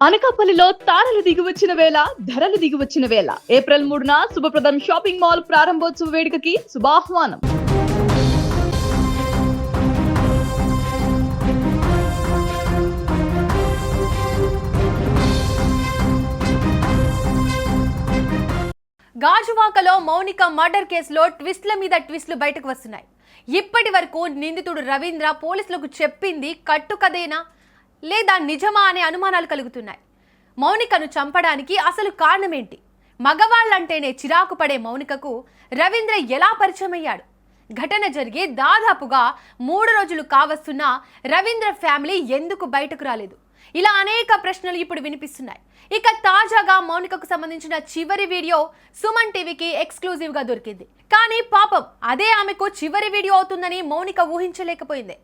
అనకాపల్లిలో తారలు దిగివచ్చిన వేళ ధరలు దిగివచ్చిన వేళ ఏప్రిల్ 3న శుభప్రదం షాపింగ్ మాల్ ప్రారంభోత్సవ వేడుకకి శుభాహ్వానం. గాజువాకలో మౌనిక మర్డర్ కేసులో ట్విస్ట్ల మీద ట్విస్ట్లు బయటకు వస్తున్నాయి. ఇప్పటి వరకు నిందితుడు రవీంద్ర పోలీసులకు చెప్పింది కట్టుకథేనా లేదా నిజమా అనే అనుమానాలు కలుగుతున్నాయి. మౌనికను చంపడానికి అసలు కారణమేంటి? మగవాళ్ళంటేనే చిరాకు పడే మౌనికకు రవీంద్ర ఎలా పరిచయం అయ్యాడు? ఘటన జరిగి దాదాపుగా 3 రోజులు కావస్తున్నా రవీంద్ర ఫ్యామిలీ ఎందుకు బయటకు రాలేదు? ఇలా అనేక ప్రశ్నలు ఇప్పుడు వినిపిస్తున్నాయి. ఇక తాజాగా మౌనికకు సంబంధించిన చివరి వీడియో సుమన్ టీవీకి ఎక్స్క్లూజివ్ గా దొరికింది. కానీ పాపం అదే ఆమెకు చివరి వీడియో అవుతుందని మౌనిక ఊహించలేకపోయింది.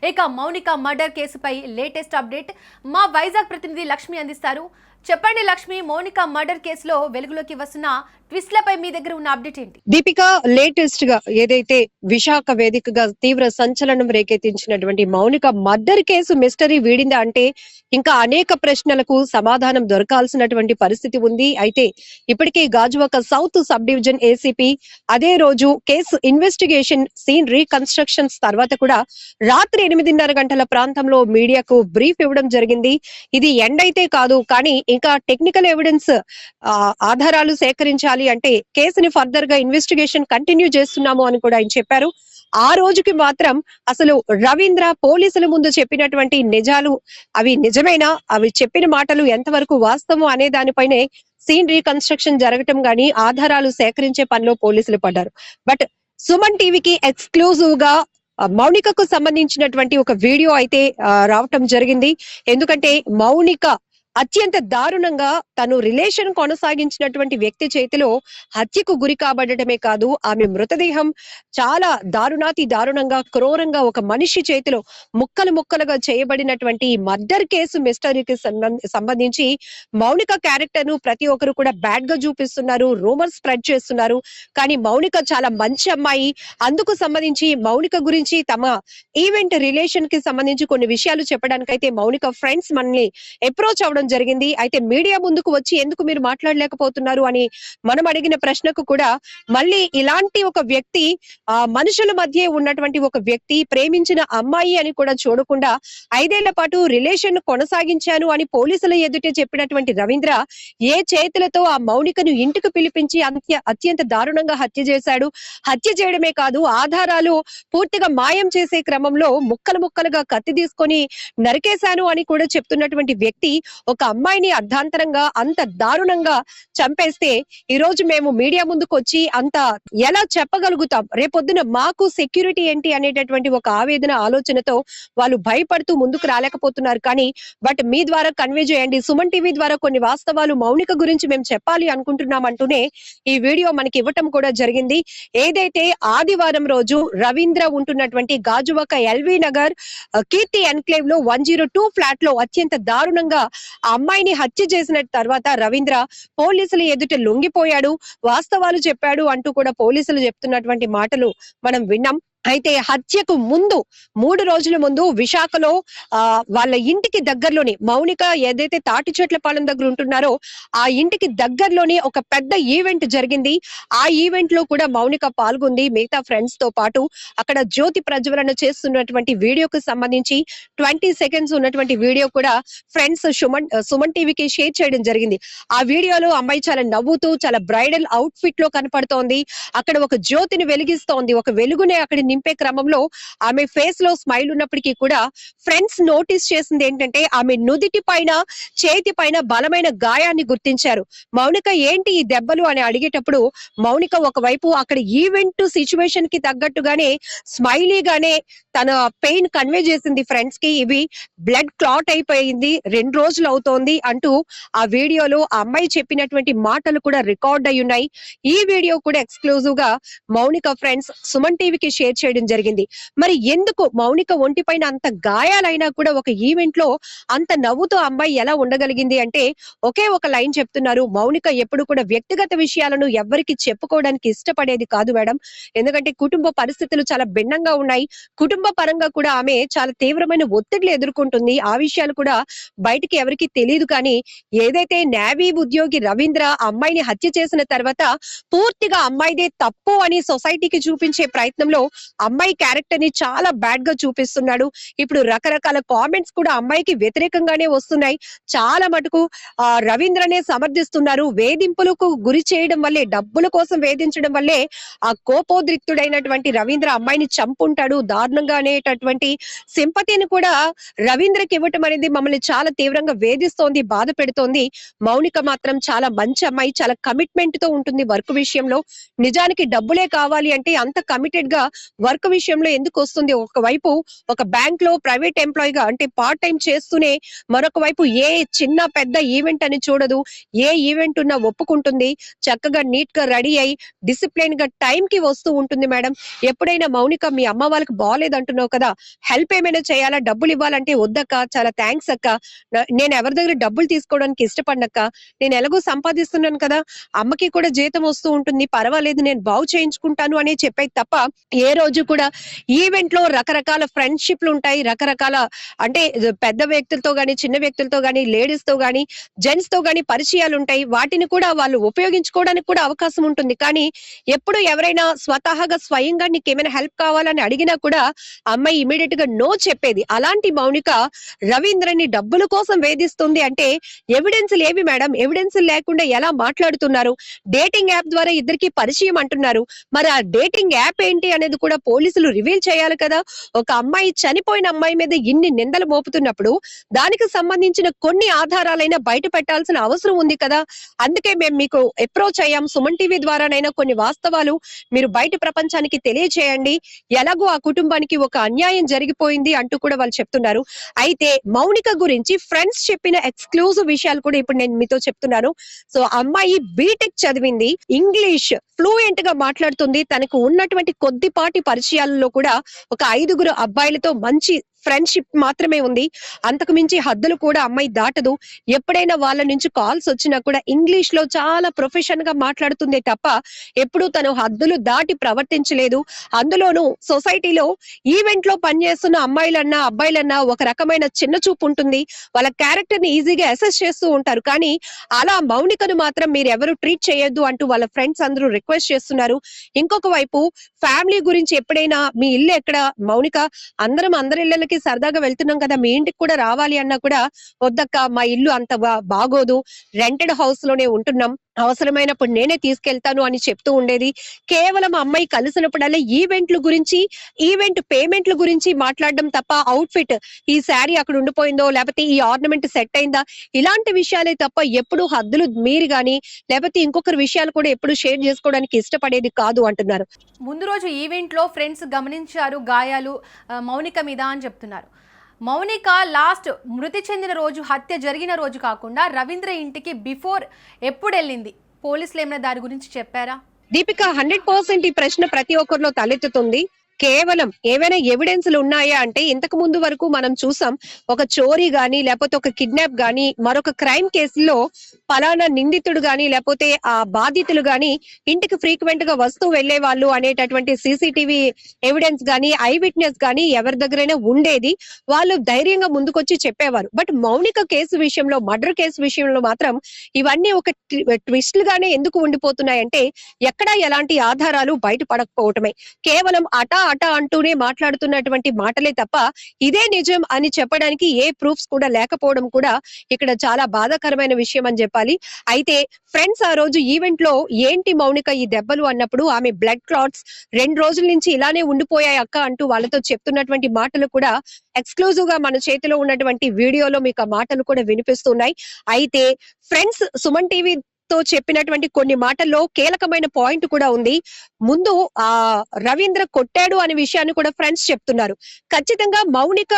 ఇక మౌనిక మర్డర్ కేసుపై లేటెస్ట్ అప్డేట్ మా వైజాగ్ ప్రతినిధి లక్ష్మి అందిస్తారు. చెప్పండి లక్ష్మి, మౌనిక మర్డర్ కేసులో వెలుగులోకి వస్తున్న ట్విస్ట్లపై మీ దగ్గర ఉన్న అప్డేట్ ఏంటి? దీపిక, లేటెస్ట్ గా ఏదైతే విశాఖ వేదికగా తీవ్ర సంచలనం రేకెత్తించినటువంటి మౌనిక మర్డర్ కేసు మిస్టరీ వీడిందా అంటే ఇంకా అనేక ప్రశ్నలకు సమాధానం దొరకాల్సినటువంటి పరిస్థితి ఉంది. అయితే ఇప్పటికే Gajuwaka south sub division ACP అదే రోజు కేసు ఇన్వెస్టిగేషన్ సీన్ రీకన్స్ట్రక్షన్స్ తర్వాత కూడా రాత్రి 8:30 గంటల ప్రాంతంలో మీడియాకు బ్రీఫ్ ఇవ్వడం జరిగింది. ఇది ఎండ్ అయితే కాదు, కానీ ఇంకా టెక్నికల్ ఎవిడెన్స్ ఆధారాలు సేకరించాలి అంటే కేసుని ఫర్దర్ గా ఇన్వెస్టిగేషన్ కంటిన్యూ చేస్తున్నాము అని కూడా ఆయన చెప్పారు. ఆ రోజుకి మాత్రం అసలు రవీంద్ర పోలీసుల ముందు చెప్పినటువంటి నిజాలు అవి నిజమేనా, అవి చెప్పిన మాటలు ఎంతవరకు వాస్తవం అనే దానిపైనే సీన్ రీకన్స్ట్రక్షన్ జరగటం గానీ ఆధారాలు సేకరించే పనిలో పోలీసులు పడ్డారు. బట్ సుమన్ టీవీకి ఎక్స్క్లూజివ్ గా మౌనికకు సంబంధించినటువంటి ఒక వీడియో అయితే రావటం జరిగింది. ఎందుకంటే మౌనిక అత్యంత దారుణంగా తను రిలేషన్ కొనసాగించినటువంటి వ్యక్తి చేతిలో హత్యకు గురి కాబడటమే కాదు, ఆమె మృతదేహం చాలా దారుణాతి దారుణంగా క్రూరంగా ఒక మనిషి చేతిలో ముక్కలు ముక్కలుగా చేయబడినటువంటి మర్డర్ కేసు మిస్టరీకి సంబంధించి మౌనిక క్యారెక్టర్ ను ప్రతి ఒక్కరు కూడా బ్యాడ్ గా చూపిస్తున్నారు, రూమర్స్ స్ప్రెడ్ చేస్తున్నారు. కానీ మౌనిక చాలా మంచి అమ్మాయి. అందుకు సంబంధించి మౌనిక గురించి తమ ఈవెంట్ రిలేషన్ కి సంబంధించి కొన్ని విషయాలు చెప్పడానికైతే మౌనిక ఫ్రెండ్స్ మనల్ని అప్రోచ్ అవడం జరిగింది. అయితే మీడియా ముందుకు వచ్చి ఎందుకు మీరు మాట్లాడలేకపోతున్నారు అని మనం అడిగిన ప్రశ్నకు కూడా మళ్ళీ ఇలాంటి ఒక వ్యక్తి మనుషుల మధ్య ఉన్నటువంటి ఒక వ్యక్తి ప్రేమించిన అమ్మాయి అని కూడా చూడకుండా 5 ఏళ్ల పాటు రిలేషన్ కొనసాగించాను అని పోలీసుల ఎదుటే చెప్పినటువంటి రవీంద్ర ఏ చేతులతో ఆ మౌనికను ఇంటికి పిలిపించి అత్యంత దారుణంగా హత్య చేశాడు. హత్య చేయడమే కాదు, ఆధారాలు పూర్తిగా మాయం చేసే క్రమంలో ముక్కలు ముక్కలుగా కత్తి తీసుకొని నరికేశాను అని కూడా చెప్తున్నటువంటి వ్యక్తి ఒక అమ్మాయిని అర్ధాంతరంగా అంత దారుణంగా చంపేస్తే ఈ రోజు మేము మీడియా ముందుకు వచ్చి అంత ఎలా చెప్పగలుగుతాం? రేపొద్దున మాకు సెక్యూరిటీ ఏంటి అనేటటువంటి ఒక ఆవేదన ఆలోచనతో వాళ్ళు భయపడుతూ ముందుకు రాలేకపోతున్నారు. కానీ బట్ మీ ద్వారా కన్వే చేయండి, సుమన్ టీవీ ద్వారా కొన్ని వాస్తవాలు మౌనిక గురించి మేము చెప్పాలి అనుకుంటున్నాం అంటూనే ఈ వీడియో మనకి ఇవ్వటం కూడా జరిగింది. ఏదైతే ఆదివారం రోజు రవీంద్ర ఉంటున్నటువంటి గాజువాక ఎల్వి నగర్ కీర్తి ఎన్క్లేవ్ లో 102 ఫ్లాట్ లో అత్యంత దారుణంగా ఆ అమ్మాయిని హత్య చేసిన తర్వాత రవీంద్ర పోలీసులు ఎదుట లొంగిపోయాడు, వాస్తవాలు చెప్పాడు అంటూ కూడా పోలీసులు చెప్తున్నటువంటి మాటలు మనం విన్నాం. అయితే హత్యకు ముందు 3 రోజుల ముందు విశాఖలో వాళ్ళ ఇంటికి దగ్గరలోనే మౌనిక ఏదైతే తాటి చెట్ల పాలెం దగ్గర ఉంటున్నారో ఆ ఇంటికి దగ్గరలోనే ఒక పెద్ద ఈవెంట్ జరిగింది. ఆ ఈవెంట్ లో కూడా మౌనిక పాల్గొంది మిగతా ఫ్రెండ్స్ తో పాటు. అక్కడ జ్యోతి ప్రజ్వలన చేస్తున్నటువంటి వీడియోకి సంబంధించి 20 సెకండ్స్ ఉన్నటువంటి వీడియో కూడా ఫ్రెండ్స్ సుమన్ టీవీకి షేర్ చేయడం జరిగింది. ఆ వీడియోలో అమ్మాయి చాలా నవ్వుతూ చాలా బ్రైడల్ అవుట్ ఫిట్ లో కనపడుతోంది. అక్కడ ఒక జ్యోతిని వెలిగిస్తోంది, ఒక వెలుగునే అక్కడ నింపే క్రమంలో ఆమె ఫేస్ లో స్మైల్ ఉన్నప్పటికీ కూడా ఫ్రెండ్స్ నోటీస్ చేసింది ఏంటంటే ఆమె నుదిటి పైన చేతి పైన బలమైన గాయాన్ని గుర్తించారు. మౌనిక ఏంటి ఈ దెబ్బలు అని అడిగేటప్పుడు మౌనిక ఒకవైపు అక్కడ ఈవెంట్ సిచ్యువేషన్ కి తగ్గట్టుగానే స్మైలీగానే తన పెయిన్ కన్వే చేసింది ఫ్రెండ్స్ కి. ఇవి బ్లడ్ క్లాట్ అయిపోయింది, 2 రోజులు అవుతోంది అంటూ ఆ వీడియోలో ఆ అమ్మాయి చెప్పినటువంటి మాటలు కూడా రికార్డ్ అయి ఉన్నాయి. ఈ వీడియో కూడా ఎక్స్క్లూజివ్ గా మౌనిక ఫ్రెండ్స్ సుమన్ టీవీకి షేర్ చేయడం జరిగింది. మరి ఎందుకు మౌనిక ఒంటిపైన అంత గాయాలైనా కూడా ఒక ఈవెంట్ లో అంత నవ్వుతూ అమ్మాయి ఎలా ఉండగలిగింది అంటే ఒకే ఒక లైన్ చెప్తున్నారు. మౌనిక ఎప్పుడు కూడా వ్యక్తిగత విషయాలను ఎవ్వరికి చెప్పుకోవడానికి ఇష్టపడేది కాదు మేడం. ఎందుకంటే కుటుంబ పరిస్థితులు చాలా భిన్నంగా ఉన్నాయి. కుటుంబ పరంగా కూడా ఆమె చాలా తీవ్రమైన ఒత్తిడిలు ఎదుర్కొంటుంది. ఆ విషయాలు కూడా బయటికి ఎవరికి తెలియదు. కానీ ఏదైతే నేవీ ఉద్యోగి రవీంద్ర అమ్మాయిని హత్య చేసిన తర్వాత పూర్తిగా అమ్మాయిదే తప్పు అని సొసైటీకి చూపించే ప్రయత్నంలో అమ్మాయి క్యారెక్టర్ ని చాలా బ్యాడ్ గా చూపిస్తున్నాడు. ఇప్పుడు రకరకాల కామెంట్స్ కూడా అమ్మాయికి వ్యతిరేకంగానే వస్తున్నాయి. చాలా మటుకు రవీంద్రనే సమర్థిస్తున్నారు. వేధింపులకు గురి చేయడం వల్లే, డబ్బుల కోసం వేధించడం వల్లే ఆ కోపోద్రిక్తుడైనటువంటి రవీంద్ర అమ్మాయిని చంపుంటాడు దారుణంగా అనేటటువంటి సింపతిని కూడా రవీంద్రకి ఇవ్వటం అనేది మమ్మల్ని చాలా తీవ్రంగా వేధిస్తోంది, బాధ పెడుతోంది. మౌనిక మాత్రం చాలా మంచి అమ్మాయి, చాలా కమిట్మెంట్ తో ఉంటుంది వర్క్ విషయంలో. నిజానికి డబ్బులే కావాలి అంటే అంత కమిటెడ్ గా వర్క్ విషయంలో ఎందుకు వస్తుంది? ఒకవైపు ఒక బ్యాంక్ లో ప్రైవేట్ ఎంప్లాయ్ గా అంటే పార్ట్ టైం చేస్తూనే మరొక వైపు ఏ చిన్న పెద్ద ఈవెంట్ అని చూడదు. ఏ ఈవెంట్ ఉన్నా ఒప్పుకుంటుంది. చక్కగా నీట్ గా రెడీ అయి డిసిప్లిన్ గా టైం కి వస్తూ ఉంటుంది మేడం. ఎప్పుడైనా మౌనిక మీ అమ్మ వాళ్ళకి బాగాలేదంటున్నావు కదా, హెల్ప్ ఏమైనా చేయాలా, డబ్బులు ఇవ్వాలంటే వద్దక్క, చాలా థ్యాంక్స్ అక్క, నేను ఎవరి దగ్గర డబ్బులు తీసుకోవడానికి ఇష్టపడినక్క, నేను ఎలాగో సంపాదిస్తున్నాను కదా, అమ్మకి కూడా జీతం వస్తూ ఉంటుంది, పర్వాలేదు నేను బాగు చేయించుకుంటాను అని చెప్పేది తప్ప ఏ రోజు కూడా ఈవెంట్ లో రకరకాల ఫ్రెండ్షిప్లు ఉంటాయి. రకరకాల అంటే పెద్ద వ్యక్తులతో గాని, చిన్న వ్యక్తులతో గాని, లేడీస్ తో గాని, జెంట్స్ తో గాని పరిచయాలు ఉంటాయి. వాటిని కూడా వాళ్ళు ఉపయోగించుకోవడానికి కూడా అవకాశం ఉంటుంది. కానీ ఎప్పుడు ఎవరైనా స్వతహాగా స్వయంగా నీకేమైనా హెల్ప్ కావాలని అడిగినా కూడా అమ్మాయి ఇమీడియట్ గా నో చెప్పేది. అలాంటి మౌనిక రవీంద్రని డబ్బుల కోసం వేధిస్తుంది అంటే ఎవిడెన్స్ లేవి మేడం. ఎవిడెన్స్ లేకుండా ఎలా మాట్లాడుతున్నారు? డేటింగ్ యాప్ ద్వారా ఇద్దరికి పరిచయం అంటున్నారు. మరి ఆ డేటింగ్ యాప్ ఏంటి అనేది కూడా పోలీసులు రివీల్ చేయాలి కదా. ఒక అమ్మాయి, చనిపోయిన అమ్మాయి మీద ఇన్ని నిందలు మోపుతున్నప్పుడు దానికి సంబంధించిన కొన్ని ఆధారాలైనా బయట పెట్టాల్సిన అవసరం ఉంది కదా. అందుకే మేము మీకు అప్రోచ్ అయ్యాం. సుమన్ టీవీ ద్వారానైనా కొన్ని వాస్తవాలు మీరు బయట ప్రపంచానికి తెలియచేయండి. ఎలాగో ఆ కుటుంబానికి ఒక అన్యాయం జరిగిపోయింది అంటూ కూడా వాళ్ళు చెప్తున్నారు. అయితే మౌనిక గురించి ఫ్రెండ్స్ చెప్పిన ఎక్స్క్లూజివ్ విషయాలు కూడా ఇప్పుడు నేను మీతో చెప్తున్నాను. సో అమ్మాయి బీటెక్ చదివింది, ఇంగ్లీష్ ఫ్లూయెంట్ గా మాట్లాడుతుంది. తనకు ఉన్నటువంటి కొద్దిపాటి పరిచయాలలో కూడా ఒక 5 అబ్బాయిలతో మంచి ఫ్రెండ్షిప్ మాత్రమే ఉంది. అంతకు మించి హద్దులు కూడా అమ్మాయి దాటదు. ఎప్పుడైనా వాళ్ళ నుంచి కాల్స్ వచ్చినా కూడా ఇంగ్లీష్ లో చాలా ప్రొఫెషన్ గా మాట్లాడుతుందే తప్ప ఎప్పుడు తను హద్దులు దాటి ప్రవర్తించలేదు. అందులోనూ సొసైటీలో ఈవెంట్ లో పనిచేస్తున్న అమ్మాయిలన్నా అబ్బాయిలన్నా ఒక రకమైన చిన్న చూపు ఉంటుంది. వాళ్ళ క్యారెక్టర్ ని ఈజీగా అసెస్ చేస్తూ ఉంటారు. కానీ అలా మౌనికను మాత్రం మీరు ఎవరు ట్రీట్ చేయొద్దు అంటూ వాళ్ళ ఫ్రెండ్స్ అందరూ రిక్వెస్ట్ చేస్తున్నారు. ఇంకొక వైపు ఫ్యామిలీ గురించి ఎప్పుడైనా మీ ఇల్లు ఎక్కడ మౌనిక, అందరి ఇళ్ళకి సరదాగా వెళ్తున్నాం కదా, మీ ఇంటికి కూడా రావాలి అన్నా కూడా వద్దక్క, మా ఇల్లు అంత బాగోదు, రెంటెడ్ హౌస్ లోనే ఉంటున్నాం, అవసరమైనప్పుడు నేనే తీసుకెళ్తాను అని చెప్తూ ఉండేది. కేవలం అమ్మాయి కలిసినప్పుడల్లా ఈవెంట్ల గురించి, ఈవెంట్ పేమెంట్ల గురించి మాట్లాడడం తప్ప అవుట్ ఫిట్, ఈ శారీ అక్కడ ఉండిపోయిందో లేకపోతే ఈ ఆర్నమెంట్ సెట్ అయిందా, ఇలాంటి విషయాలే తప్ప ఎప్పుడు హద్దులు మీరు గాని లేకపోతే ఇంకొకరి విషయాలు కూడా ఎప్పుడు షేర్ చేసుకోవడానికి ఇష్టపడేది కాదు అంటున్నారు. ముందు రోజు ఈవెంట్ లో ఫ్రెండ్స్ గమనించారు గాయాలు మౌనిక మీద అని చెప్తున్నారు. మౌనిక లాస్ట్ మృతి చెందిన రోజు, హత్య జరిగిన రోజు కాకుండా రవీంద్ర ఇంటికి బిఫోర్ ఎప్పుడు వెళ్ళింది? పోలీసులు ఏమైనా దాని గురించి చెప్పారా? దీపిక, 100% ఈ ప్రశ్న ప్రతి ఒక్కరిలో తలెత్తుతుంది. కేవలం ఏవైనా ఎవిడెన్స్లు ఉన్నాయా అంటే ఇంతకు ముందు వరకు మనం చూసాం, ఒక చోరీ గాని లేకపోతే ఒక కిడ్నాప్ గాని మరొక క్రైమ్ కేసులో పలానా నిందితుడు గాని లేకపోతే ఆ బాధితులు గాని ఇంటికి ఫ్రీక్వెంట్ గా వస్తూ వెళ్లే వాళ్ళు అనేటటువంటి సీసీటీవీ ఎవిడెన్స్ గాని ఐ విట్నెస్ గాని ఎవరి దగ్గరైనా ఉండేది. వాళ్ళు ధైర్యంగా ముందుకొచ్చి చెప్పేవారు. బట్ మౌనిక కేసు విషయంలో, మర్డర్ కేసు విషయంలో మాత్రం ఇవన్నీ ఒక ట్విస్ట్లు గానే ఎందుకు ఉండిపోతున్నాయంటే ఎక్కడా ఎలాంటి ఆధారాలు బయటపడకపోవటమే. కేవలం అటా అంటూనే మాట్లాడుతున్నటువంటి మాటలే తప్ప ఇదే నిజం అని చెప్పడానికి ఏ ప్రూఫ్స్ కూడా లేకపోవడం కూడా ఇక్కడ చాలా బాధాకరమైన విషయం అని చెప్పాలి. అయితే ఫ్రెండ్స్ ఆ రోజు ఈవెంట్ లో ఏంటి మౌనిక ఈ దెబ్బలు అన్నప్పుడు ఆమె బ్లడ్ క్లాట్స్ 2 రోజుల నుంచి ఇలానే ఉండిపోయాయి అక్క అంటూ వాళ్ళతో చెప్తున్నటువంటి మాటలు కూడా ఎక్స్క్లూజివ్ గా మన చేతిలో ఉన్నటువంటి వీడియోలో మీకు ఆ మాటలు కూడా వినిపిస్తున్నాయి. అయితే ఫ్రెండ్స్ సుమన్ టీవీ తో చెప్పినటువంటి కొన్ని మాటల్లో కీలకమైన పాయింట్ కూడా ఉంది. ముందు ఆ రవీంద్ర కొట్టాడు అనే విషయాన్ని కూడా ఫ్రెండ్స్ చెప్తున్నారు. ఖచ్చితంగా మౌనిక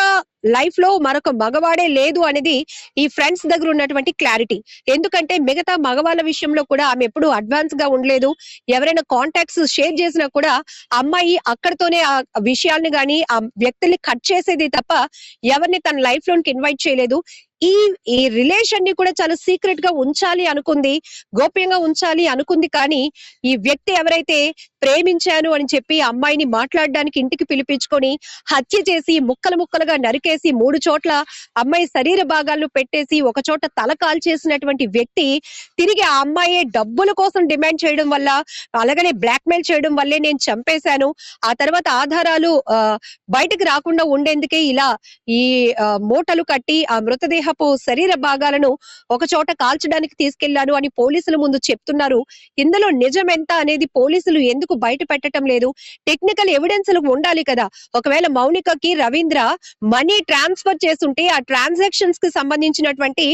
లైఫ్ లో మరొక మగవాడే లేదు అనేది ఈ ఫ్రెండ్స్ దగ్గర ఉన్నటువంటి క్లారిటీ. ఎందుకంటే మిగతా మగవాళ్ళ విషయంలో కూడా ఆమె ఎప్పుడు అడ్వాన్స్ గా ఉండలేదు. ఎవరైనా కాంటాక్ట్స్ షేర్ చేసినా కూడా అమ్మాయి అక్కడితోనే ఆ విషయాల్ని గాని ఆ వ్యక్తుల్ని కట్ చేసేది తప్ప ఎవరిని తన లైఫ్ లోనికి ఇన్వైట్ చేయలేదు. ఈ ఈ రిలేషన్ ని కూడా చాలా సీక్రెట్ గా ఉంచాలి అనుకుంది, గోప్యంగా ఉంచాలి అనుకుంది. కానీ ఈ వ్యక్తి ఎవరైతే ప్రేమించాను అని చెప్పి అమ్మాయిని మాట్లాడడానికి ఇంటికి పిలిపించుకొని హత్య చేసి ముక్కలు ముక్కలుగా నరికేసి 3 చోట్ల అమ్మాయి శరీర భాగాలను పెట్టేసి ఒక చోట తల కాల్చేసినటువంటి వ్యక్తి తిరిగి ఆ అమ్మాయి డబ్బుల కోసం డిమాండ్ చేయడం వల్ల, అలాగనే బ్లాక్ మెయిల్ చేయడం వల్లే నేను చంపేశాను, ఆ తర్వాత ఆధారాలు బయటకు రాకుండా ఉండేందుకే ఇలా ఈ మూటలు కట్టి ఆ మృతదేహపు శరీర భాగాలను ఒక చోట కాల్చడానికి తీసుకెళ్లాను అని పోలీసుల ముందు చెప్తున్నారు. ఇందులో నిజం ఎంత అనేది పోలీసులు ఎందుకు బయట పెట్టడం లేదు? టెక్నికల్ ఎవిడెన్స్ ఉండాలి కదా. ఒకవేళ మౌనికకి రవీంద్ర మనీ ట్రాన్స్ఫర్ చేస్తుంటే ఆ ట్రాన్సాక్షన్స్ కి సంబంధించినటువంటి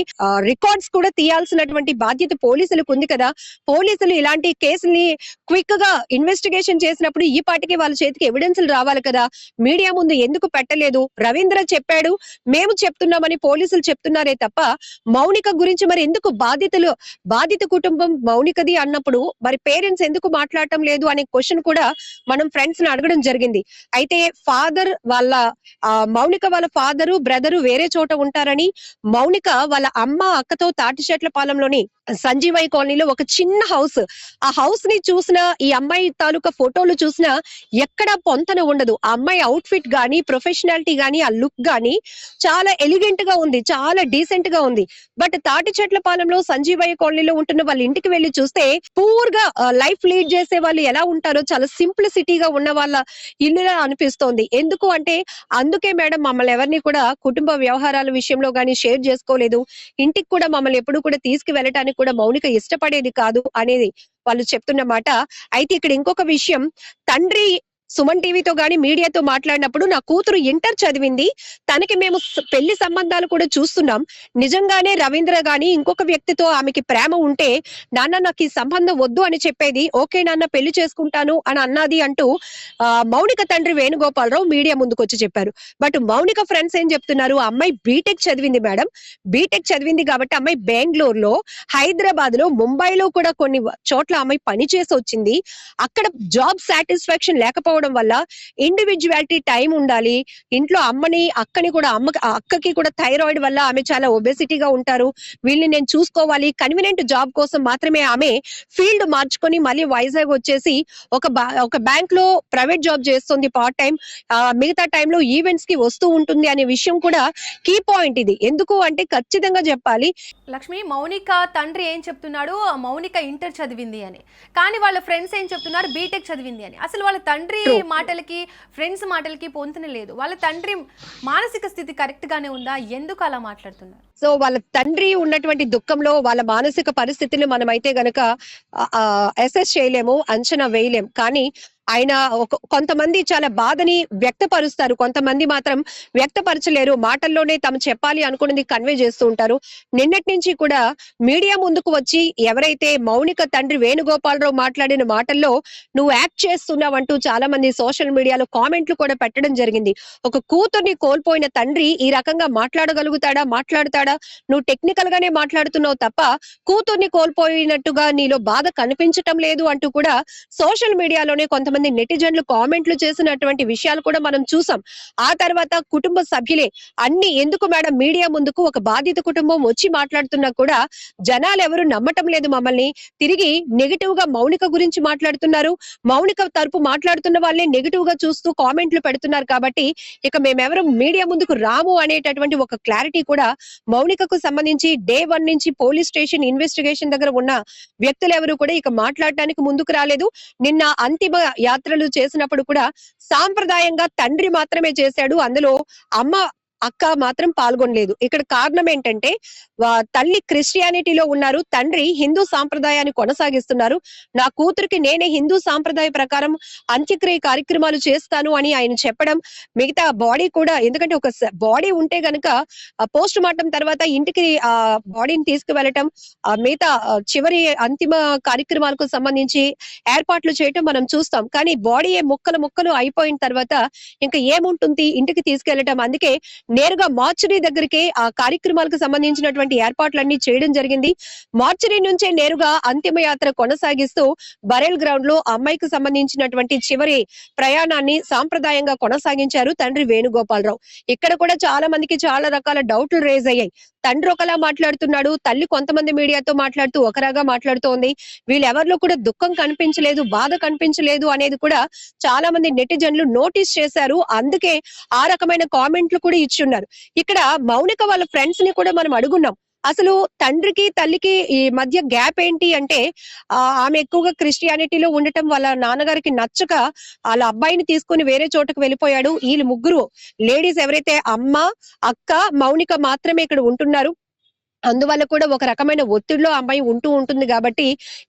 రికార్డ్స్ కూడా తీయాల్సినటువంటి బాధ్యత పోలీసులకు ఉంది కదా. పోలీసులు ఇలాంటి కేసుల్ని క్విక్ గా ఇన్వెస్టిగేషన్ చేసినప్పుడు ఈ పాటికి వాళ్ళ చేతికి ఎవిడెన్స్లు రావాలి కదా. మీడియా ముందు ఎందుకు పెట్టలేదు? రవీంద్ర చెప్పాడు, మేము చెప్తున్నామని పోలీసులు చెప్తున్నారే తప్ప మౌనిక గురించి మరి ఎందుకు బాధిత కుటుంబం మౌనికది అన్నప్పుడు మరి పేరెంట్స్ ఎందుకు మాట్లాడటం లేదు అనే క్వశ్చన్ కూడా మనం ఫ్రెండ్స్ ని అడగడం జరిగింది. అయితే ఫాదర్ వాళ్ళ మౌనిక వాళ్ళ ఫాదరు బ్రదరు వేరే చోట ఉంటారని, మౌనిక వాళ్ళ అమ్మ అక్కతో తాటిచెట్లపాలెంలోని సంజీవయ్య కాలనీలో ఒక చిన్న హౌస్, ఆ హౌస్ ని చూసినా ఈ అమ్మాయి తాలూకా ఫోటోలు చూసినా ఎక్కడా పొంతన ఉండదు. ఆ అమ్మాయి అవుట్ ఫిట్ గానీ ప్రొఫెషనాలిటీ గానీ ఆ లుక్ గానీ చాలా ఎలిగెంట్ గా ఉంది, చాలా డీసెంట్ గా ఉంది. బట్ తాటిచెట్లపాలెంలో సంజీవయ్య కాలనీలో ఉంటున్న వాళ్ళ ఇంటికి వెళ్లి చూస్తే పూర్ గా లైఫ్ లీడ్ చేసే వాళ్ళు ఎలా ఉంటారో చాలా సింప్లిసిటీగా ఉన్న వాళ్ళ ఇల్లులా అనిపిస్తోంది. ఎందుకు అంటే అందుకే మేడం మమ్మల్ని ఎవరిని కూడా కుటుంబ వ్యవహారాల విషయంలో గానీ షేర్ చేసుకోలేదు, ఇంటికి కూడా మమ్మల్ని ఎప్పుడు కూడా తీసుకువెళ్ళటానికి కూడా మౌనిక ఇష్టపడేది కాదు అనేది వాళ్ళు చెప్తున్న మాట. అయితే ఇక్కడ ఇంకొక విషయం, తండ్రి సుమన్ టీవీతో గాని మీడియాతో మాట్లాడినప్పుడు నా కూతురు ఇంటర్ చదివింది, తనకి మేము పెళ్లి సంబంధాలు కూడా చూస్తున్నాం, నిజంగానే రవీంద్ర గాని ఇంకొక వ్యక్తితో ఆమెకి ప్రేమ ఉంటే నాన్న నాకు ఈ సంబంధం వద్దు అని చెప్పేది, ఓకే నాన్న పెళ్లి చేసుకుంటాను అని అన్నది అంటూ మౌనిక తండ్రి వేణుగోపాలరావు మీడియా ముందుకు వచ్చి చెప్పారు. బట్ మౌనిక ఫ్రెండ్స్ ఏం చెప్తున్నారు, అమ్మాయి బీటెక్ చదివింది మేడం, బీటెక్ చదివింది కాబట్టి అమ్మాయి బెంగళూరులో, హైదరాబాద్ లో, ముంబైలో కూడా కొన్ని చోట్ల అమ్మాయి పని చేసి వచ్చింది. అక్కడ జాబ్ సాటిస్ఫాక్షన్ లేకపోవడం వల్ల ఇండివిజువాలిటీ టైం ఉండాలి, ఇంట్లో అక్కని కూడా అక్కకి కూడా థైరాయిడ్ వల్ల ఆమె చాలా ఒబెసిటీగా ఉంటారు, వీళ్ళని నేను చూసుకోవాలి, కన్వీనియంట్ జాబ్ కోసం మాత్రమే ఆమె ఫీల్డ్ మార్చుకొని మళ్ళీ వైజాగ్ వచ్చేసి ఒక బ్యాంక్ లో ప్రైవేట్ జాబ్ చేస్తుంది పార్ట్ టైం, మిగతా టైంలో ఈవెంట్స్ కి వస్తూ ఉంటుంది అనే విషయం కూడా కీ పాయింట్ ఇది. ఎందుకు అంటే ఖచ్చితంగా చెప్పాలి, లక్ష్మి మౌనిక తండ్రి ఏం చెప్తున్నాడు, మౌనిక ఇంటర్ చదివింది అని, కానీ వాళ్ళ ఫ్రెండ్స్ ఏం చెప్తున్నారు బీటెక్ చదివింది అని. అసలు వాళ్ళ తండ్రి మాటలకి ఫ్రెండ్స్ మాటలకి పొంతన లేదు. వాళ్ళ తండ్రి మానసిక స్థితి కరెక్ట్ గానే ఉందా? ఎందుకు అలా మాట్లాడుతున్నారు? సో వాళ్ళ తండ్రి ఉన్నటువంటి దుఃఖంలో వాళ్ళ మానసిక పరిస్థితిని మనమైతే గనక అసెస్ చేయలేము, అంచనా వేయలేం. కానీ ఆయన కొంతమంది చాలా బాధని వ్యక్తపరుస్తారు, కొంతమంది మాత్రం వ్యక్తపరచలేరు, మాటల్లోనే తాము చెప్పాలి అనుకున్నది కన్వే చేస్తూ ఉంటారు. నిన్నటి నుంచి కూడా మీడియా ముందుకు వచ్చి ఎవరైతే మౌనిక తండ్రి వేణుగోపాలరావు మాట్లాడిన మాటల్లో నువ్వు యాక్ట్ చేస్తున్నావంటూ చాలా మంది సోషల్ మీడియాలో కామెంట్లు కూడా పెట్టడం జరిగింది. ఒక కూతుర్ని కోల్పోయిన తండ్రి ఈ రకంగా మాట్లాడతాడా? నువ్వు టెక్నికల్ గానే మాట్లాడుతున్నావు తప్ప కూతుర్ని కోల్పోయినట్టుగా నీలో బాధ కనిపించటం లేదు అంటూ కూడా సోషల్ మీడియాలోనే కొంతమంది నెటిజన్లు కామెంట్లు చేసినటువంటి విషయాలు కూడా మనం చూసాం. ఆ తర్వాత కుటుంబ సభ్యులే అన్ని ఎందుకు మేడం మీడియా ముందుకు ఒక బాధిత కుటుంబం వచ్చి మాట్లాడుతున్నా కూడా జనాలు ఎవరు నమ్మటం లేదు మమ్మల్ని, తిరిగి నెగిటివ్ గా మౌనిక గురించి మాట్లాడుతున్నారు, మౌనిక తరపు మాట్లాడుతున్న వాళ్ళే నెగిటివ్ గా చూస్తూ కామెంట్లు పెడుతున్నారు. కాబట్టి ఇక మేమెవరు మీడియా ముందుకు రాము అనేటటువంటి ఒక క్లారిటీ కూడా మౌనికకు సంబంధించి డే 1 నుంచి పోలీస్ స్టేషన్ ఇన్వెస్టిగేషన్ దగ్గర ఉన్న వ్యక్తులు ఎవరు కూడా ఇక మాట్లాడటానికి ముందుకు రాలేదు. నిన్న అంతిమ యాత్రలు చేసినప్పుడు కూడా సాంప్రదాయంగా తండ్రి మాత్రమే చేశాడు, అందులో అమ్మ అక్క మాత్రం పాల్గొనలేదు. ఇక్కడ కారణం ఏంటంటే తల్లి క్రిస్టియానిటీలో ఉన్నారు, తండ్రి హిందూ సాంప్రదాయాన్ని కొనసాగిస్తున్నారు. నా కూతురికి నేనే హిందూ సాంప్రదాయ ప్రకారం అంత్యక్రియ కార్యక్రమాలు చేస్తాను అని ఆయన చెప్పడం, మిగతా బాడీ కూడా, ఎందుకంటే ఒక బాడీ ఉంటే గనక పోస్ట్ మార్టం తర్వాత ఇంటికి ఆ బాడీని తీసుకువెళ్ళటం, మిగతా చివరి అంతిమ కార్యక్రమాలకు సంబంధించి ఏర్పాట్లు చేయటం మనం చూస్తాం. కానీ బాడీ ముక్కలు ముక్కలు అయిపోయిన తర్వాత ఇంకా ఏముంటుంది ఇంటికి తీసుకెళ్లటం. అందుకే నేరుగా మార్చరీ దగ్గరికి ఆ కార్యక్రమాలకు సంబంధించినటువంటి ఏర్పాట్లన్నీ చేయడం జరిగింది. మార్చరీ నుంచే నేరుగా అంతిమ యాత్ర కొనసాగిస్తూ బరేల్ గ్రౌండ్ లో అమ్మాయికి సంబంధించినటువంటి చివరి ప్రయాణాన్ని సాంప్రదాయంగా కొనసాగించారు తండ్రి వేణుగోపాలరావు. ఇక్కడ కూడా చాలా మందికి చాలా రకాల డౌట్లు రేజ్ అయ్యాయి. తండ్రి ఒకలా మాట్లాడుతున్నాడు, తల్లి కొంతమంది మీడియాతో మాట్లాడుతూ ఒకరాగా మాట్లాడుతోంది. వీళ్ళెవరిలో కూడా దుఃఖం కనిపించలేదు, బాధ కనిపించలేదు అనేది కూడా చాలా మంది నెటిజన్లు నోటీస్ చేశారు. అందుకే ఆ రకమైన కామెంట్లు కూడా ఇచ్చున్నారు. ఇక్కడ మౌనిక వాళ్ళ ఫ్రెండ్స్ ని కూడా మనం అడుగున్నాం, అసలు తండ్రికి తల్లికి ఈ మధ్య గ్యాప్ ఏంటి అంటే, ఆమె ఎక్కువగా క్రిస్టియానిటీలో ఉండటం వాళ్ళ నాన్నగారికి నచ్చక వాళ్ళ అబ్బాయిని తీసుకుని వేరే చోటకు వెళ్ళిపోయాడు. వీళ్ళు ముగ్గురు లేడీస్ ఎవరైతే అమ్మ, అక్క, మౌనిక మాత్రమే ఇక్కడ ఉంటున్నారు. అందువల్ల కూడా ఒక రకమైన ఒత్తిడిలో అమ్మాయి ఉంటూ ఉంటుంది కాబట్టి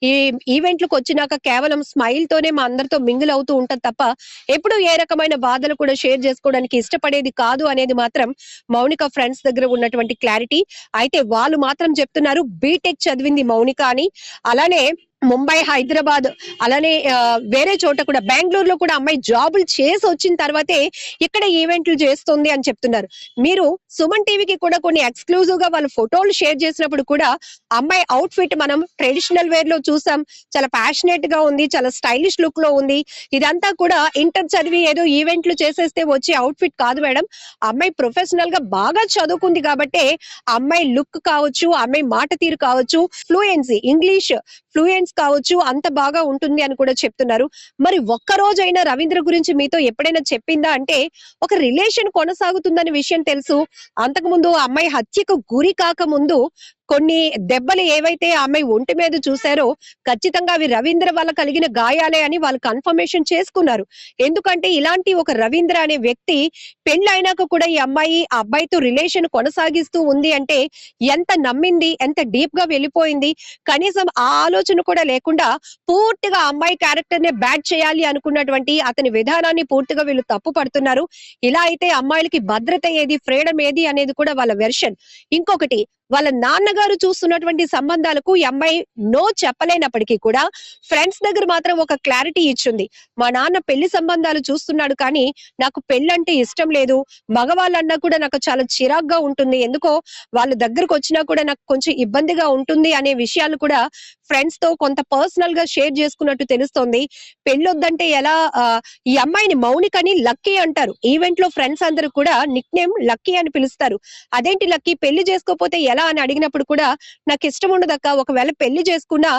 ఈ ఈవెంట్లకు వచ్చినాక కేవలం స్మైల్ తోనే మా అందరితో మింగిల్ అవుతూ ఉంటది తప్ప ఎప్పుడు ఏ రకమైన బాధలు కూడా షేర్ చేసుకోవడానికి ఇష్టపడేది కాదు అనేది మాత్రం మౌనిక ఫ్రెండ్స్ దగ్గర ఉన్నటువంటి క్లారిటీ. అయితే వాళ్ళు మాత్రం చెప్తున్నారు బీటెక్ చదివింది మౌనిక అని. అలానే ముంబై, హైదరాబాద్, అలానే వేరే చోట కూడా బెంగళూరులో కూడా అమ్మాయి జాబులు చేసి వచ్చిన తర్వాతే ఇక్కడ ఈవెంట్లు చేస్తుంది అని చెప్తున్నారు. మీరు సుమన్ టీవీకి కూడా కొన్ని ఎక్స్క్లూజివ్ గా వాళ్ళ ఫోటోలు షేర్ చేసినప్పుడు కూడా అమ్మాయి అవుట్ ఫిట్ మనం ట్రెడిషనల్ వేర్ లో చూసాం. చాలా ప్యాషనేట్ గా ఉంది, చాలా స్టైలిష్ లుక్ లో ఉంది. ఇదంతా కూడా ఇంటర్ చదివి ఏదో ఈవెంట్లు చేసేస్తే వచ్చే అవుట్ ఫిట్ కాదు మేడం. అమ్మాయి ప్రొఫెషనల్ గా బాగా చదువుకుంది కాబట్టి అమ్మాయి లుక్ కావచ్చు, అమ్మాయి మాట తీరు కావచ్చు, ఫ్లూయెన్సీ ఇంగ్లీష్ ఫ్లూయెన్స్ కావచ్చు, అంత బాగా ఉంటుంది అని కూడా చెప్తున్నారు. మరి ఒక్క రోజైనా రవీంద్ర గురించి మీతో ఎప్పుడైనా చెప్పిందా అంటే, ఒక రిలేషన్ కొనసాగుతుందనే విషయం తెలుసు. అంతకు ముందు అమ్మాయి హత్యకు గురి కాక ముందు కొన్ని దెబ్బలు ఏవైతే అమ్మాయి ఒంటి మీద చూశారో ఖచ్చితంగా అవి రవీంద్ర వల్ల కలిగిన గాయాలే అని వాళ్ళు కన్ఫర్మేషన్ చేసుకున్నారు. ఎందుకంటే ఇలాంటి ఒక రవీంద్ర అనే వ్యక్తి పెళ్ళైనాక కూడా ఈ అమ్మాయి ఆ అబ్బాయితో రిలేషన్ కొనసాగిస్తూ ఉంది అంటే ఎంత నమ్మింది, ఎంత డీప్ గా వెళ్ళిపోయింది. కనీసం ఆ ఆలోచన కూడా లేకుండా పూర్తిగా అమ్మాయి క్యారెక్టర్ నే బ్యాడ్ చేయాలి అనుకున్నటువంటి అతని విధానాన్ని పూర్తిగా వీళ్ళు తప్పు పడుతున్నారు. ఇలా అయితే అమ్మాయిలకి భద్రత ఏది, ఫ్రీడమ్ ఏది అనేది కూడా వాళ్ళ వెర్షన్. ఇంకొకటి, వాళ్ళ నాన్నగారు చూస్తున్నటువంటి సంబంధాలకు ఈ అమ్మాయి నో చెప్పలేనప్పటికీ కూడా ఫ్రెండ్స్ దగ్గర మాత్రం ఒక క్లారిటీ ఇచ్చింది. మా నాన్న పెళ్లి సంబంధాలు చూస్తున్నాడు కానీ నాకు పెళ్ళంటే ఇష్టం లేదు, మగవాళ్ళన్నా కూడా నాకు చాలా చిరాగ్గా ఉంటుంది, ఎందుకో వాళ్ళ దగ్గరకు వచ్చినా కూడా నాకు కొంచెం ఇబ్బందిగా ఉంటుంది అనే విషయాలు కూడా ఫ్రెండ్స్ తో కొంత పర్సనల్ గా షేర్ చేసుకున్నట్టు తెలుస్తోంది. పెళ్ళొద్దంటే ఎలా, ఈ అమ్మాయిని మౌనికని లక్కీ అంటారు. ఈవెంట్ లో ఫ్రెండ్స్ అందరూ కూడా నిక్ నేమ్ లక్కీ అని పిలుస్తారు. అదేంటి లక్కీ, పెళ్లి చేసుకోపోతే ఎలా అని అడిగినప్పుడు కూడా నాకు ఇష్టం ఉండదక్క, ఒకవేళ పెళ్లి చేసుకున్నా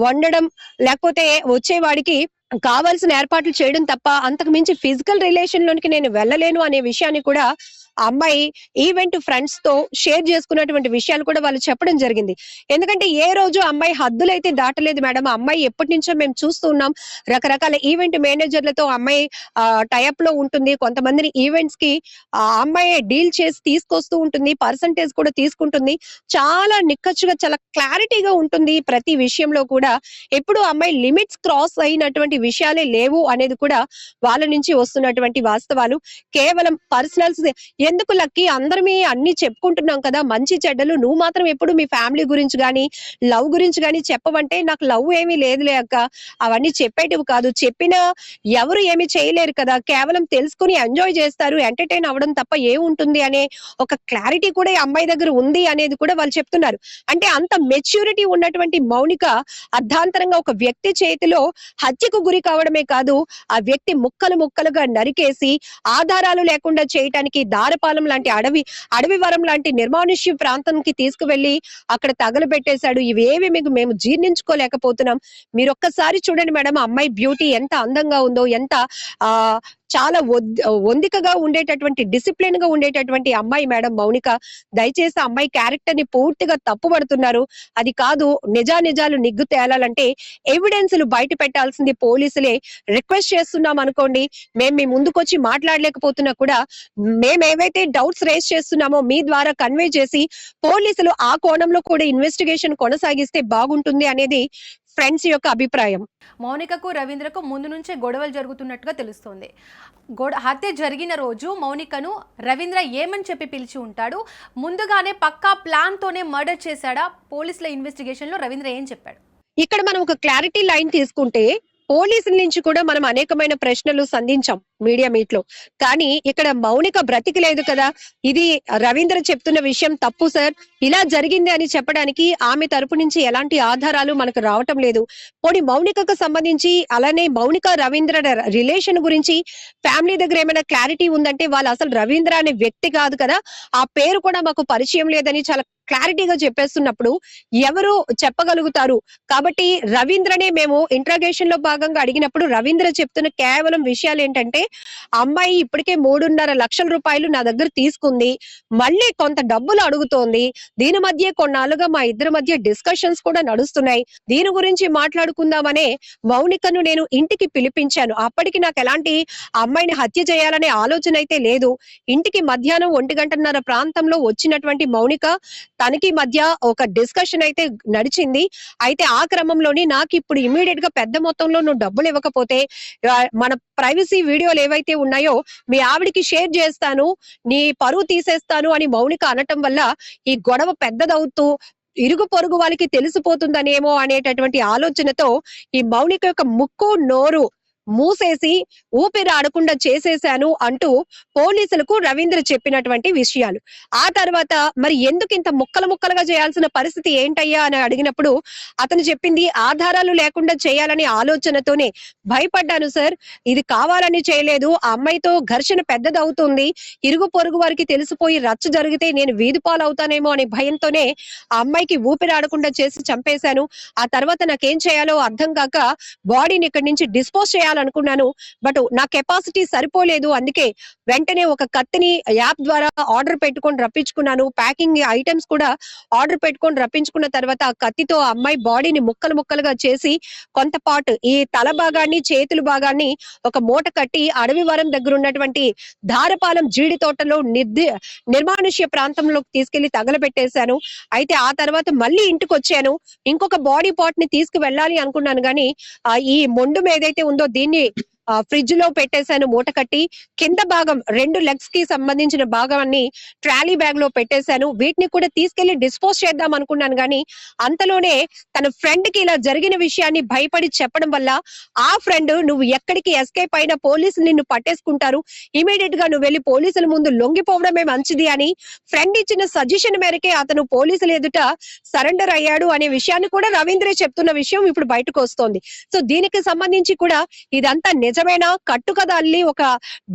వండడం లేకపోతే వచ్చేవాడికి కావాల్సిన ఏర్పాట్లు చేయడం తప్ప అంతకు మించి ఫిజికల్ రిలేషన్ లోనికి నేను వెళ్ళలేను అనే విషయాన్ని కూడా ఆ అమ్మాయి ఈవెంట్ ఫ్రెండ్స్ తో షేర్ చేసుకున్నటువంటి విషయాలు కూడా వాళ్ళు చెప్పడం జరిగింది. ఎందుకంటే ఏ రోజు అమ్మాయి హద్దులైతే దాటలేదు మేడం. ఆ అమ్మాయి ఎప్పటి నుంచో మేము చూస్తూ ఉన్నాం. రకరకాల ఈవెంట్ మేనేజర్లతో అమ్మాయి టైఅప్ లో ఉంటుంది. కొంతమందిని ఈవెంట్స్ కి ఆ అమ్మాయి డీల్ చేసి తీసుకొస్తూ ఉంటుంది, పర్సంటేజ్ కూడా తీసుకుంటుంది. చాలా నిక్కచ్చుగా, చాలా క్లారిటీగా ఉంటుంది ప్రతి విషయంలో కూడా. ఎప్పుడు అమ్మాయి లిమిట్స్ క్రాస్ అయినటువంటి విషయాలే లేవు అనేది కూడా వాళ్ళ నుంచి వస్తున్నటువంటి వాస్తవాలు. కేవలం పర్సనల్స్ ఎందుకు లక్కీ, అందరమే అన్ని చెప్పుకుంటున్నాం కదా మంచి చెడ్డలు, నువ్వు మాత్రం ఎప్పుడు మీ ఫ్యామిలీ గురించి గానీ లవ్ గురించి గానీ చెప్పవంటే, నాకు లవ్ ఏమీ లేదులే అక్క, అవన్నీ చెప్పేటివి కాదు, చెప్పినా ఎవరు ఏమి చేయలేరు కదా, కేవలం తెలుసుకుని ఎంజాయ్ చేస్తారు, ఎంటర్టైన్ అవ్వడం తప్ప ఏముంటుంది అనే ఒక క్లారిటీ కూడా ఈ అమ్మాయి దగ్గర ఉంది అనేది కూడా వాళ్ళు చెప్తున్నారు. అంటే అంత మెచ్యూరిటీ ఉన్నటువంటి మౌనిక అర్ధాంతరంగా ఒక వ్యక్తి చేతిలో హత్యకు గురి కావడమే కాదు, ఆ వ్యక్తి ముక్కలు ముక్కలుగా నరికేసి ఆధారాలు లేకుండా చేయటానికి దారపాలెం లాంటి అడవివరం లాంటి నిర్మానుష్య ప్రాంతానికి తీసుకువెళ్లి అక్కడ తగలబెట్టేశాడు. ఇవేవి మీకు మేము జీర్ణించుకోలేకపోతున్నాం. మీరు ఒక్కసారి చూడండి మేడం, అమ్మాయి బ్యూటీ ఎంత అందంగా ఉందో, ఎంత చాలా ఒందికగా ఉండేటటువంటి డిసిప్లిన్ గా ఉండేటటువంటి అమ్మాయి మేడం మౌనిక. దయచేసి ఆ అమ్మాయి క్యారెక్టర్ ని పూర్తిగా తప్పుపడుతున్నారు. అది కాదు, నిజాలు నిగ్గు తేలాలంటే ఎవిడెన్స్లు బయట పెట్టాల్సింది పోలీసులే. రిక్వెస్ట్ చేస్తున్నాం అనుకోండి, మేము మీ ముందుకొచ్చి మాట్లాడలేకపోతున్నా కూడా మేము ఏవైతే డౌట్స్ రేస్ చేస్తున్నామో మీ ద్వారా కన్వే చేసి పోలీసులు ఆ కోణంలో కూడా ఇన్వెస్టిగేషన్ కొనసాగిస్తే బాగుంటుంది అనేది ఫ్రెండ్స్ యొక్క అభిప్రాయం. మౌనికకు రవీంద్రకు ముందు నుంచే గొడవలు జరుగుతున్నట్టుగా తెలుస్తోంది. హత్య జరిగిన రోజు మౌనికను రవీంద్ర ఏమని చెప్పి పిలిచి ఉంటాడు? ముందుగానే పక్కా ప్లాన్ తోనే మర్డర్ చేశాడా? పోలీసుల ఇన్వెస్టిగేషన్ లో రవీంద్ర ఏం చెప్పాడు? ఇక్కడ మనం ఒక క్లారిటీ లైన్ తీసుకుంటే పోలీసుల నుంచి కూడా మనం అనేకమైన ప్రశ్నలు సంధించాం మీడియా మీట్ లో. కానీ ఇక్కడ మౌనిక బ్రతికి లేదు కదా. ఇది రవీంద్ర చెప్తున్న విషయం తప్పు సార్, ఇలా జరిగింది అని చెప్పడానికి ఆమె తరపు నుంచి ఎలాంటి ఆధారాలు మనకు రావటం లేదు. పోనీ మౌనికకు సంబంధించి అలానే మౌనిక రవీంద్ర రిలేషన్ గురించి ఫ్యామిలీ దగ్గర ఏమైనా క్లారిటీ ఉందంటే వాళ్ళు అసలు రవీంద్ర అనే వ్యక్తి కాదు కదా, ఆ పేరు కూడా మాకు పరిచయం లేదని చాలా క్లారిటీగా చెప్పేస్తున్నప్పుడు ఎవరు చెప్పగలుగుతారు? కాబట్టి రవీంద్రనే మేము ఇంట్రాగేషన్ లో భాగంగా అడిగినప్పుడు రవీంద్ర చెప్తున్న కేవలం విషయాలు ఏంటంటే, అమ్మాయి ఇప్పటికే 3.5 లక్షల రూపాయలు నా దగ్గర తీసుకుంది, మళ్ళీ కొంత డబ్బులు అడుగుతోంది, దీని మధ్య కొన్నాళ్ళుగా మా ఇద్దరి మధ్య డిస్కషన్స్ కూడా నడుస్తున్నాయి, దీని గురించి మాట్లాడుకుందామనే మౌనికను నేను ఇంటికి పిలిపించాను. అప్పటికి నాకు ఎలాంటి అమ్మాయిని హత్య చేయాలనే ఆలోచన అయితే లేదు. ఇంటికి మధ్యాహ్నం 1:30 ప్రాంతంలో వచ్చినటువంటి మౌనిక తనకి మధ్య ఒక డిస్కషన్ అయితే నడిచింది. అయితే ఆ క్రమంలోని నాకు ఇప్పుడు ఇమీడియట్ గా పెద్ద మొత్తంలో నువ్వు డబ్బులు ఇవ్వకపోతే మన ప్రైవసీ వీడియోలు ఏవైతే ఉన్నాయో మీ ఆవిడికి షేర్ చేస్తాను, నీ పరువు తీసేస్తాను అని మౌనిక అనటం వల్ల ఈ గొడవ పెద్దదవుతూ ఇరుగు పొరుగు వాళ్ళకి తెలిసిపోతుందనేమో అనేటటువంటి ఆలోచనతో ఈ మౌనిక యొక్క ముక్కు నోరు మూసేసి ఊపిరి ఆడకుండా చేసేశాను అంటూ పోలీసులకు రవీంద్ర చెప్పినటువంటి విషయాలు. ఆ తర్వాత మరి ఎందుకు ఇంత ముక్కలుగా చేయాల్సిన పరిస్థితి ఏంటయ్యా అని అడిగినప్పుడు అతను చెప్పింది, ఆధారాలు లేకుండా చేయాలనే ఆలోచనతోనే భయపడ్డాను సార్, ఇది కావాలని చేయలేదు, ఆ అమ్మాయితో ఘర్షణ పెద్దదవుతుంది, ఇరుగు పొరుగు వారికి తెలిసిపోయి రచ్చ జరిగితే నేను వీధి పాలవుతానేమో అనే భయంతోనే ఆ అమ్మాయికి ఊపిరి ఆడకుండా చేసి చంపేశాను. ఆ తర్వాత నాకేం చేయాలో అర్థం కాక బాడీని ఇక్కడి నుంచి డిస్పోజ్ చేయాలనుకున్నాను, బట్ నా కెపాసిటీ సరిపోలేదు, అందుకే వెంటనే ఒక కత్తిని యాప్ ద్వారా ఆర్డర్ పెట్టుకొని రప్పించుకున్నాను, ప్యాకింగ్ ఐటమ్స్ కూడా ఆర్డర్ పెట్టుకొని రప్పించుకున్న తర్వాత ఆ కత్తితో ఆ అమ్మాయి బాడీని ముక్కలుగా చేసి కొంత పార్ట్ ఈ తల భాగాన్ని చేతుల భాగాన్ని ఒక మూట కట్టి అడవివరం దగ్గర ఉన్నటువంటి ధారపాలెం జీడి తోటలో నిర్మానుష్య ప్రాంతంలోకి తీసుకెళ్లి తగలబెట్టేశాను. అయితే ఆ తర్వాత మళ్ళీ ఇంటికి వచ్చాను, ఇంకొక బాడీ పార్ట్ ని తీసుకువెళ్ళాలి అనుకున్నాను గానీ ఈ మొండం ఏదైతే ఉందో దీన్ని ఫ్రిడ్జ్ లో పెట్టేశాను మూట కట్టి. కింద భాగం 2 లెగ్స్ కి సంబంధించిన భాగాన్ని ట్రాలీ బ్యాగ్ లో పెట్టేశాను. వీటిని కూడా తీసుకెళ్లి డిస్పోజ్ చేద్దాం అనుకున్నాను గానీ అంతలోనే తన ఫ్రెండ్ కి ఇలా జరిగిన విషయాన్ని భయపడి చెప్పడం వల్ల ఆ ఫ్రెండ్, నువ్వు ఎక్కడికి ఎస్కేప్ అయినా పోలీసులు నిన్ను పట్టేసుకుంటారు, ఇమీడియట్ గా నువ్వు వెళ్లి పోలీసుల ముందు లొంగిపోవడమే మంచిది అని ఫ్రెండ్ ఇచ్చిన సజెషన్ మేరకే అతను పోలీసుల ఎదుట సరెండర్ అయ్యాడు అనే విషయాన్ని కూడా రవీంద్రే చెప్తున్న విషయం ఇప్పుడు బయటకు వస్తోంది. సో దీనికి సంబంధించి కూడా ఇదంతా నిజమైన కట్టుకథ అల్లి ఒక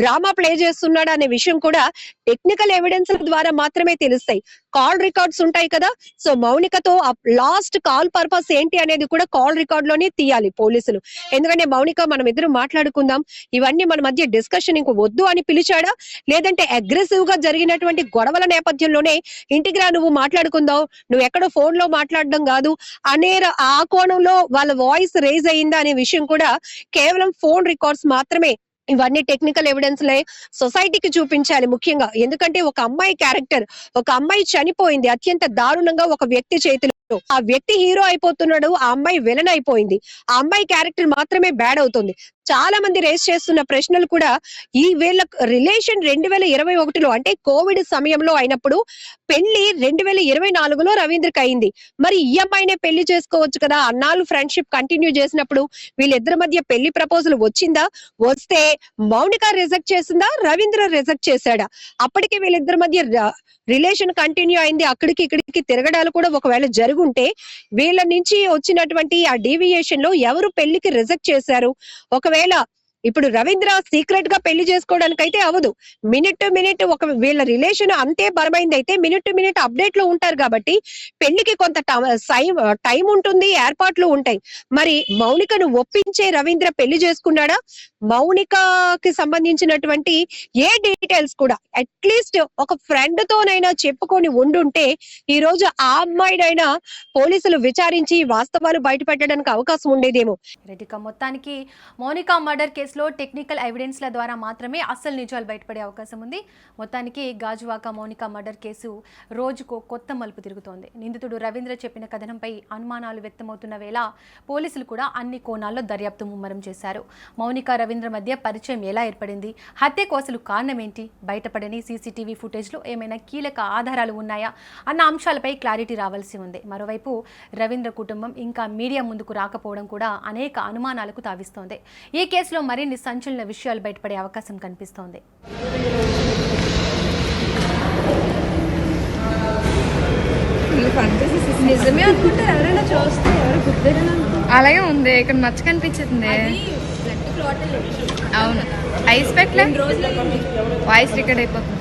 డ్రామా ప్లే చేస్తున్నాడు అనే విషయం కూడా టెక్నికల్ ఎవిడెన్స్ ద్వారా మాత్రమే తెలుస్తాయి. కాల్ రికార్డ్స్ ఉంటాయి కదా, సో మౌనికతో లాస్ట్ కాల్ పర్పస్ ఏంటి అనేది కూడా కాల్ రికార్డ్ లోనే తీయాలి పోలీసులు. ఎందుకంటే మౌనిక, మనం ఇద్దరు మాట్లాడుకుందాం, ఇవన్నీ మన మధ్య డిస్కషన్ ఇంకో వద్దు అని పిలిచాడా, లేదంటే అగ్రెసివ్ గా జరిగినటువంటి గొడవల నేపథ్యంలోనే ఇంటికి రా నువ్వు మాట్లాడుకుందాం, నువ్వు ఎక్కడో ఫోన్ లో మాట్లాడడం కాదు అనే ఆ కోణంలో వాళ్ళ వాయిస్ రేజ్ అయ్యిందా అనే విషయం కూడా కేవలం ఫోన్ రికార్డ్స్ మాత్రమే. ఇవన్నీ టెక్నికల్ ఎవిడెన్స్ లే సొసైటీకి చూపించాలి ముఖ్యంగా. ఎందుకంటే ఒక అమ్మాయి క్యారెక్టర్, ఒక అమ్మాయి చనిపోయింది అత్యంత దారుణంగా ఒక వ్యక్తి చేతిలో. ఆ వ్యక్తి హీరో అయిపోతున్నాడు, ఆ అమ్మాయి విలన్ అయిపోయింది, ఆ అమ్మాయి క్యారెక్టర్ మాత్రమే బ్యాడ్ అవుతుంది. చాలా మంది రేస్ చేస్తున్న ప్రశ్నలు కూడా ఈ వీళ్ళ రిలేషన్ 2021లో అంటే కోవిడ్ సమయంలో అయినప్పుడు, పెళ్లి 2024లో రవీంద్రకి అయింది. మరి ఈ అమ్మాయినే పెళ్లి చేసుకోవచ్చు కదా, అన్నాళ్ళు ఫ్రెండ్షిప్ కంటిన్యూ చేసినప్పుడు వీళ్ళిద్దరి మధ్య పెళ్లి ప్రపోజల్ వచ్చిందా, వస్తే మౌనిక రిజెక్ట్ చేసిందా, రవీంద్ర రిజెక్ట్ చేశాడా? అప్పటికి వీళ్ళిద్దరి మధ్య రిలేషన్ కంటిన్యూ అయింది, అక్కడికి ఇక్కడికి తిరగడాలు కూడా ఒకవేళ జరుగుంటే వీళ్ళ నుంచి వచ్చినటువంటి ఆ డీవియేషన్ లో ఎవరు పెళ్లికి రిజెక్ట్ చేశారు? ఒకవేళ ఇప్పుడు రవీంద్ర సీక్రెట్ గా పెళ్లి చేసుకోవడానికి అయితే అవ్వదు. మినిట్ టు మినిట్ ఒక వీళ్ళ రిలేషన్ అంతే బలమైంది అయితే మినిట్ టు మినిట్ అప్డేట్ లో ఉంటారు కాబట్టి పెళ్లికి కొంత టైం ఉంటుంది, ఏర్పాట్లు ఉంటాయి. మరి మౌనికను ఒప్పించే రవీంద్ర పెళ్లి చేసుకున్నాడా? మౌనికకి సంబంధించినటువంటి ఏ డీటెయిల్స్ కూడా అట్లీస్ట్ ఒక ఫ్రెండ్ తోనైనా చెప్పుకొని ఉండుంటే ఈ రోజు ఆ అమ్మాయినైనా పోలీసులు విచారించి వాస్తవాలు బయట పెట్టడానికి అవకాశం ఉండేదేమో. రెడ్డిక మొత్తానికి మౌనిక మర్డర్ కేసులో టెక్నికల్ ఎవిడెన్స్ల ద్వారా మాత్రమే అసలు నిజాలు బయటపడే అవకాశం ఉంది. మొత్తానికి గాజువాక మౌనిక మర్డర్ కేసు రోజుకో కొత్త మలుపు తిరుగుతోంది. నిందితుడు రవీంద్ర చెప్పిన కథనంపై అనుమానాలు వ్యక్తమవుతున్న వేళ పోలీసులు కూడా అన్ని కోణాల్లో దర్యాప్తు ముమ్మరం చేశారు. మౌనిక రవీంద్ర మధ్య పరిచయం ఎలా ఏర్పడింది, హత్యకు అసలు కారణం ఏంటి, బయటపడని సీసీటీవీ ఫుటేజ్లో ఏమైనా కీలక ఆధారాలు ఉన్నాయా అన్న అంశాలపై క్లారిటీ రావాల్సి ఉంది. మరోవైపు రవీంద్ర కుటుంబం ఇంకా మీడియా ముందుకు రాకపోవడం కూడా అనేక అనుమానాలకు తావిస్తోంది. ఈ కేసులో మరిన్ని సంచలన విషయాలు బయటపడే అవకాశం కనిపిస్తోంది. నిజమే అనుకుంటే ఎవరైనా చూస్తే ఎవరు గుర్తున్నా అలాగే ఉంది. ఇక్కడ మచ్చ కనిపించింది. అవును, ఐస్ పెట్టలే, వాయిస్ రికార్డ్ అయిపోతుంది.